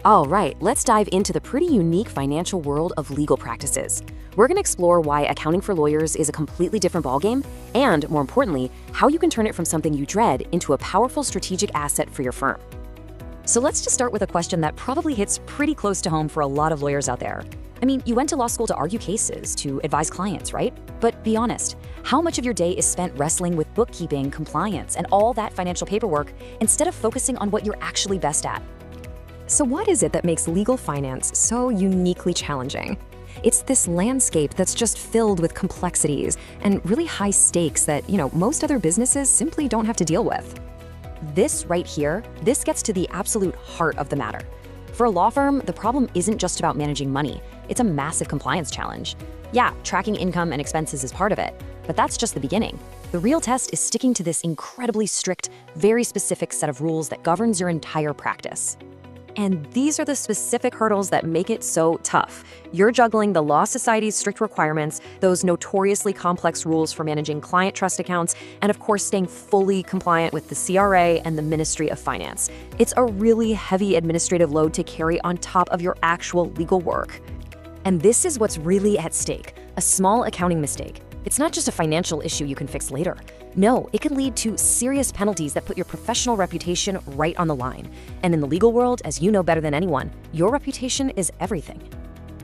All right, let's dive into the pretty unique financial world of legal practices. We're going to explore why accounting for lawyers is a completely different ballgame, and more importantly, how you can turn it from something you dread into a powerful strategic asset for your firm. So let's just start with a question that probably hits pretty close to home for a lot of lawyers out there. I mean, you went to law school to argue cases, to advise clients, right? But be honest, how much of your day is spent wrestling with bookkeeping, compliance, and all that financial paperwork instead of focusing on what you're actually best at? So what is it that makes legal finance so uniquely challenging? It's this landscape that's just filled with complexities and really high stakes that, most other businesses simply don't have to deal with. This right here, this gets to the absolute heart of the matter. For a law firm, the problem isn't just about managing money. It's a massive compliance challenge. Yeah, tracking income and expenses is part of it, but that's just the beginning. The real test is sticking to this incredibly strict, very specific set of rules that governs your entire practice. And these are the specific hurdles that make it so tough. You're juggling the Law Society's strict requirements, those notoriously complex rules for managing client trust accounts, and of course staying fully compliant with the CRA and the Ministry of Finance. It's a really heavy administrative load to carry on top of your actual legal work. And this is what's really at stake, a small accounting mistake. It's not just a financial issue you can fix later. No, it can lead to serious penalties that put your professional reputation right on the line. And in the legal world, as you know better than anyone, your reputation is everything.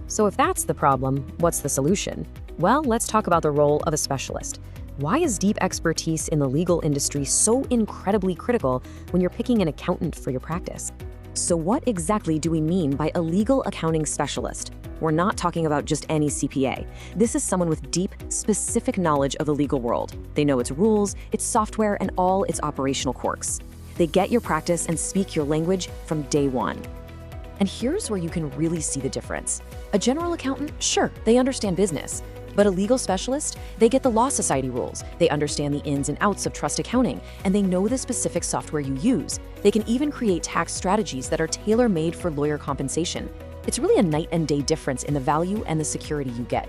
So if that's the problem, what's the solution? Well, let's talk about the role of a specialist. Why is deep expertise in the legal industry so incredibly critical when you're picking an accountant for your practice? So what exactly do we mean by a legal accounting specialist? We're not talking about just any CPA. This is someone with deep, specific knowledge of the legal world. They know its rules, its software, and all its operational quirks. They get your practice and speak your language from day one. And here's where you can really see the difference. A general accountant, sure, they understand business. But a legal specialist, they get the Law Society rules, they understand the ins and outs of trust accounting, and they know the specific software you use. They can even create tax strategies that are tailor-made for lawyer compensation. It's really a night and day difference in the value and the security you get.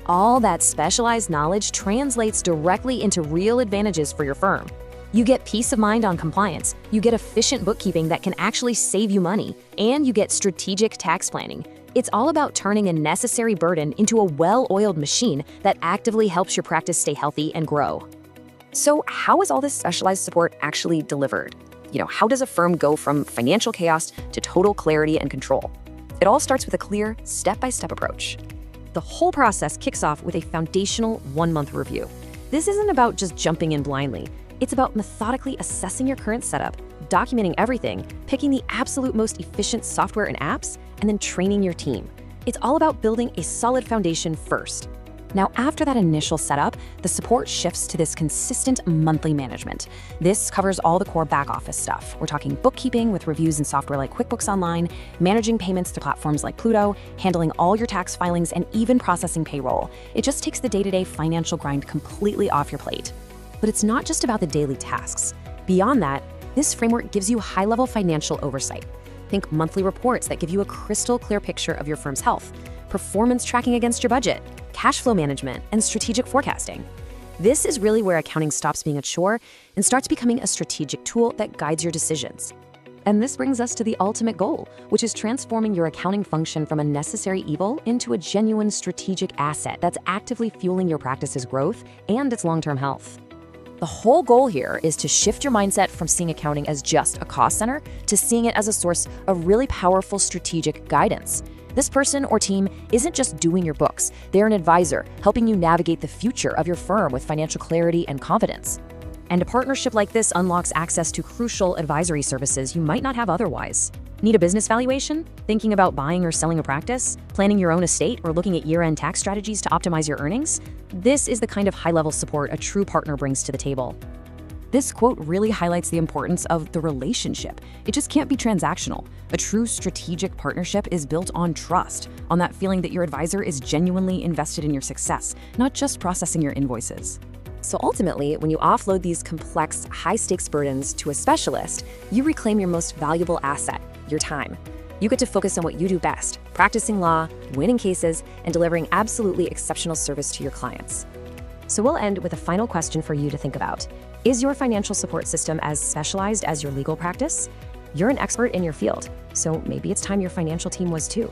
All that specialized knowledge translates directly into real advantages for your firm. You get peace of mind on compliance, you get efficient bookkeeping that can actually save you money, and you get strategic tax planning. It's all about turning a necessary burden into a well-oiled machine that actively helps your practice stay healthy and grow. So how is all this specialized support actually delivered? How does a firm go from financial chaos to total clarity and control? It all starts with a clear, step-by-step approach. The whole process kicks off with a foundational one-month review. This isn't about just jumping in blindly. It's about methodically assessing your current setup, documenting everything, picking the absolute most efficient software and apps, and then training your team. It's all about building a solid foundation first. Now, after that initial setup, the support shifts to this consistent monthly management. This covers all the core back office stuff. We're talking bookkeeping with reviews in software like QuickBooks Online, managing payments to platforms like Pluto, handling all your tax filings, and even processing payroll. It just takes the day-to-day financial grind completely off your plate. But it's not just about the daily tasks. Beyond that, this framework gives you high-level financial oversight. Think monthly reports that give you a crystal clear picture of your firm's health, performance tracking against your budget, cash flow management, and strategic forecasting. This is really where accounting stops being a chore and starts becoming a strategic tool that guides your decisions. And this brings us to the ultimate goal, which is transforming your accounting function from a necessary evil into a genuine strategic asset that's actively fueling your practice's growth and its long-term health. The whole goal here is to shift your mindset from seeing accounting as just a cost center to seeing it as a source of really powerful strategic guidance. This person or team isn't just doing your books, they're an advisor, helping you navigate the future of your firm with financial clarity and confidence. And a partnership like this unlocks access to crucial advisory services you might not have otherwise. Need a business valuation? Thinking about buying or selling a practice? Planning your own estate or looking at year-end tax strategies to optimize your earnings? This is the kind of high-level support a true partner brings to the table. This quote really highlights the importance of the relationship. It just can't be transactional. A true strategic partnership is built on trust, on that feeling that your advisor is genuinely invested in your success, not just processing your invoices. So ultimately, when you offload these complex, high-stakes burdens to a specialist, you reclaim your most valuable asset, your time. You get to focus on what you do best, practicing law, winning cases, and delivering absolutely exceptional service to your clients. So we'll end with a final question for you to think about. Is your financial support system as specialized as your legal practice? You're an expert in your field, so maybe it's time your financial team was too.